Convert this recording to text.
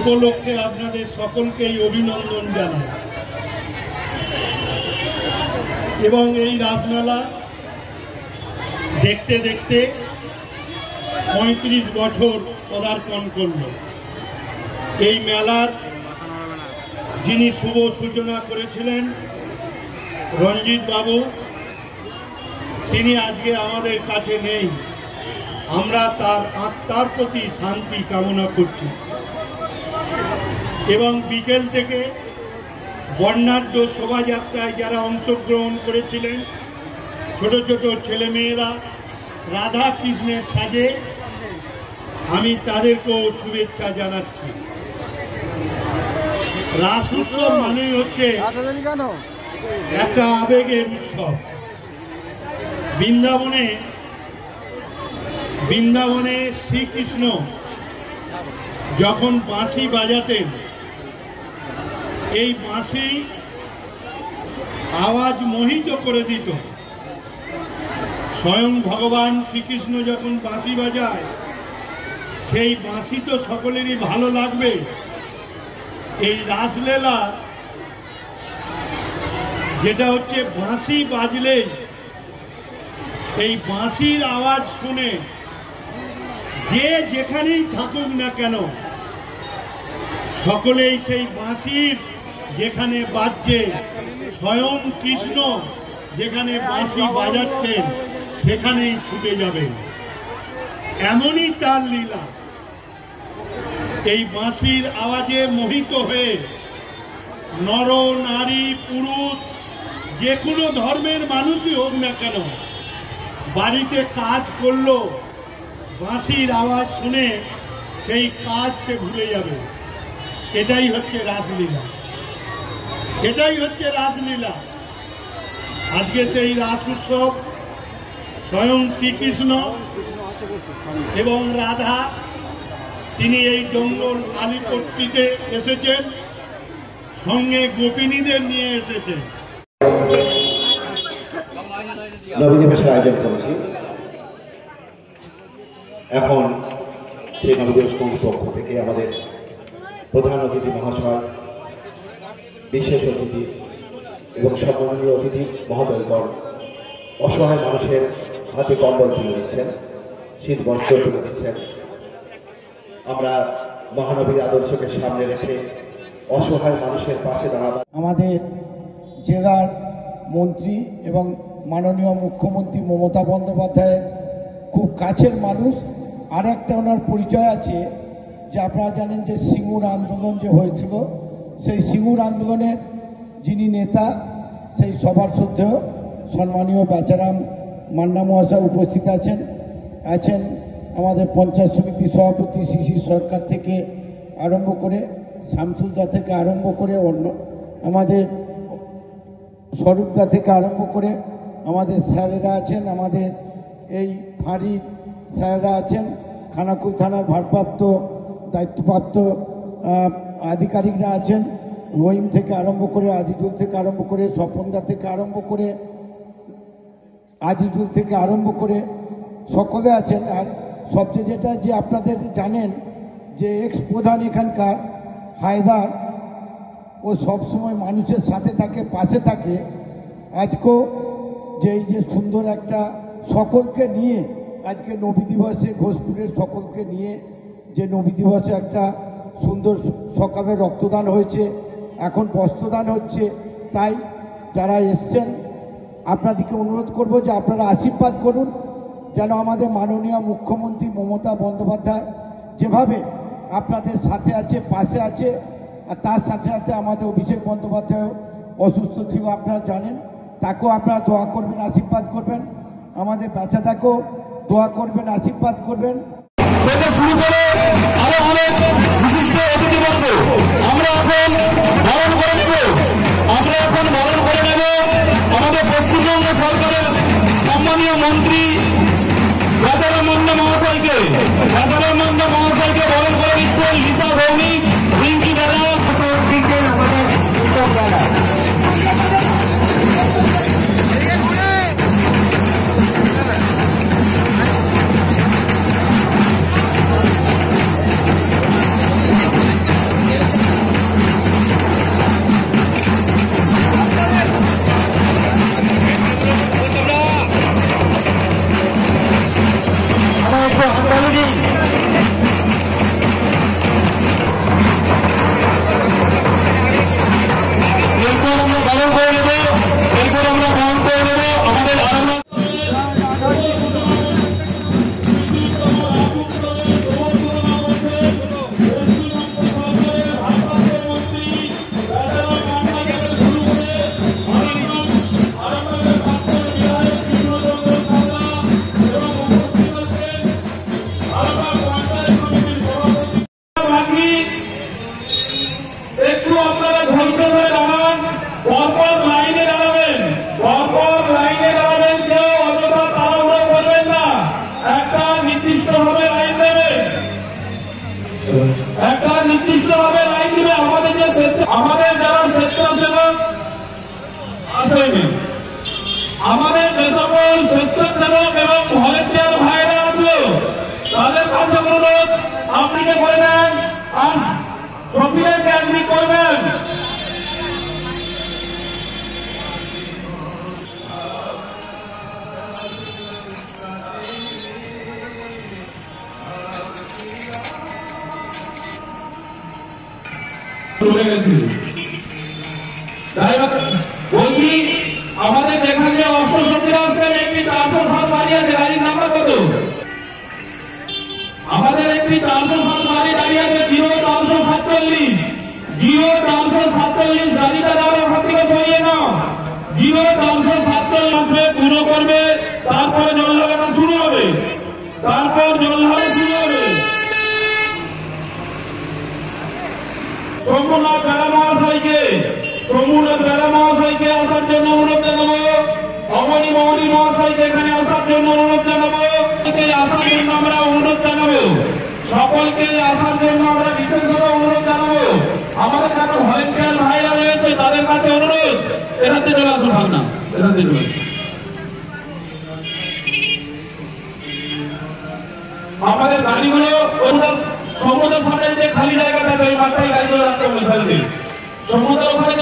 উপলক্ষে আপনাদের সকলকেই অভিনন্দন জানাই এবং এই রাসমেলা দেখতে দেখতে ৩৫ বছর পদার্পণ করল। এই মেলার যিনি শুভ সূচনা করেছিলেন রঞ্জিত বাবু, তিনি আজকে আমাদের কাছে নেই। আমরা তার আত্মার প্রতি শান্তি কামনা করছি এবং বিকেল থেকে বর্ণাঢ্য শোভাযাত্রায় যারা অংশগ্রহণ করেছিলেন, ছোট ছোট ছেলেমেয়েরা রাধা কৃষ্ণের সাজে, আমি তাদেরকেও শুভেচ্ছা জানাচ্ছি। রাস উৎসব মানেই হচ্ছে একটা আবেগের উৎসব। বৃন্দাবনে শ্রীকৃষ্ণ যখন বাঁশি বাজাতেন, এই বাঁশি আওয়াজ মোহিত করে দিত। স্বয়ং ভগবান শ্রীকৃষ্ণ যখন বাঁশি বাজায়, সেই বাঁশি তো সকলেরই ভালো লাগবে। এই রাসলীলা যেটা হচ্ছে, বাঁশি বাজলেই এই বাঁশির আওয়াজ শুনে যে যেখানেই থাকুক না কেন, সকলেই সেই বাঁশির যেখানে বাজছে, স্বয়ং কৃষ্ণ যেখানে বাঁশি বাজাচ্ছেন সেখানেই ছুটে যাবে। এমনই তার লীলা। এই বাঁশির আওয়াজে মোহিত হয়ে নর নারী পুরুষ যে কোনো ধর্মের মানুষই হোক না কেন, বাড়িতে কাজ করলো, বাঁশির আওয়াজ শুনে সেই কাজ সে ভুলে যাবে। এটাই হচ্ছে রাসলীলা, এটাই হচ্ছে রাসলীলা। আজকে সেই রাস উৎসব স্বয়ং শ্রীকৃষ্ণ এবং রাধা, তিনি এই ডোঙ্গর কালীপট্টিতে এসেছেন, সঙ্গে গোপিনীদের নিয়ে এসেছেন। নবী দিবসের আয়োজন করেছি। এখন সেই নবী দিবস কমিটির পক্ষ থেকে আমাদের প্রধান অতিথি মহাশয়, বিশেষ অতিথি এবং সম্মানীয় অতিথি মহোদয়গণ অসহায় মানুষের হাতে কম্বল তুলে দিচ্ছেন, শীত বস্ত্র তুলে দিচ্ছেন। আমরা মহানবীর আদর্শকে সামনে রেখে অসহায় মানুষের পাশে দাঁড়াবো। আমাদের জেলার মন্ত্রী এবং মাননীয় মুখ্যমন্ত্রী মমতা বন্দ্যোপাধ্যায়ের খুব কাছের মানুষ। আর একটা ওনার পরিচয় আছে, যে আপনারা জানেন যে সিঙ্গুর আন্দোলন যে হয়েছিল, সেই সিঙ্গুর আন্দোলনের যিনি নেতা, সেই সবার শ্রদ্ধেয় সম্মানীয় বাচারাম মান্না মহাশয় উপস্থিত আছেন। আমাদের পঞ্চায়েত সমিতি সভাপতি শিশির সরকার থেকে আরম্ভ করে, শামসুলদা থেকে আরম্ভ করে, অন্য আমাদের স্বরূপদা থেকে আরম্ভ করে আমাদের স্যারেরা আছেন, আমাদের এই ফাঁড়ির স্যারেরা আছেন, খানাকুল থানার ভারপ্রাপ্ত দায়িত্বপ্রাপ্ত আধিকারিকরা আছেন, রহিম থেকে আরম্ভ করে, আজিজুল থেকে আরম্ভ করে, স্বপনদা থেকে আরম্ভ করে, আজিজুল থেকে আরম্ভ করে সকলে আছেন। আর সবচেয়ে যেটা যে আপনাদের জানেন যে এক্স প্রধান এখানকার হায়দার, ও সবসময় মানুষের সাথে থাকে, পাশে থাকে। আজকেও যে এই যে সুন্দর একটা সকলকে নিয়ে আজকে নবী দিবসে, ঘোষপুরের সকলকে নিয়ে যে নবী দিবসে একটা সুন্দর সকালে রক্তদান হয়েছে, এখন বস্ত্রদান হচ্ছে। তাই যারা এসছেন আপনাদেরকে অনুরোধ করব যে আপনারা আশীর্বাদ করুন, যেন আমাদের মাননীয় মুখ্যমন্ত্রী মমতা বন্দ্যোপাধ্যায় যেভাবে আপনাদের সাথে আছে, পাশে আছে, আর তার সাথে সাথে আমাদের অভিষেক বন্দ্যোপাধ্যায় অসুস্থ ছিল আপনারা জানেন, তাকেও আপনারা দোয়া করবেন, আশীর্বাদ করবেন। আমাদের বাচ্চাটাকেও দোয়া করবেন, আশীর্বাদ করবেন। শুরু করে আরো অনেক বিশিষ্ট অতিথিবর্গ আমরা এখন বরণ করে নেব। আমরা এখন বরণ করে নেব আমাদের পশ্চিমবঙ্গ সরকারের সম্মানীয় মন্ত্রী রাজারাম মান্না মহাশয়কে। রাজারাম মান্না মহাশয়কে বরণ করে নিচ্ছেন লিসা ভৌমিক, রিঙ্কি দাদা, আমাদের একটা নির্দিষ্টভাবে লাইন দিবে। আমাদের যারা স্বেচ্ছাসেবক আসেনি, আমাদের যে সকল স্বেচ্ছাসেবক এবং ভলেন্টিয়ার ভাইরা আছে তাদের কাছে অনুরোধ আপনিকে করে নেন আর সঙ্গীদেরকে আপনি করবেন। বলছি আমাদের যেখানে অষ্টশক্তিরা আসছেন একটি 407 গাড়ি আছে, গাড়ির নাম্বার কত? আমাদের একটি 407 গাড়ি দাঁড়িয়ে আছে, 0447 গাড়িটা যাওয়ার ওখান থেকে ছড়িয়ে নাও। 0447 আসবে, পুরো করবে, তারপরে জল লাগানো শুরু হবে, তারপর জল ঢালা শুরু হবে। সোমনাথ বেড়া মহাশয়কে আসার জন্য অনুরোধ জানাবো। অমনি মৌলী মহাশয়কে এখানে আসার জন্য অনুরোধ জানাবো। আসার জন্য আমরা অনুরোধ জানাবো, সকলকে আসার জন্য আমরা বিশেষভাবে অনুরোধ জানাবো। আমাদের যারা ভলেন্টিয়ার ভাইরা রয়েছে তাদের কাছে অনুরোধ, এখানে চলে আসো, ভাবনা এখানে চলে আসো। আমাদের গাড়িগুলো সমুদ্রের সামনে যে খালি জায়গাটা আছে ওই মাঠটাই গাড়িগুলো রাখতে হবে। সমুদ্রের ওখানে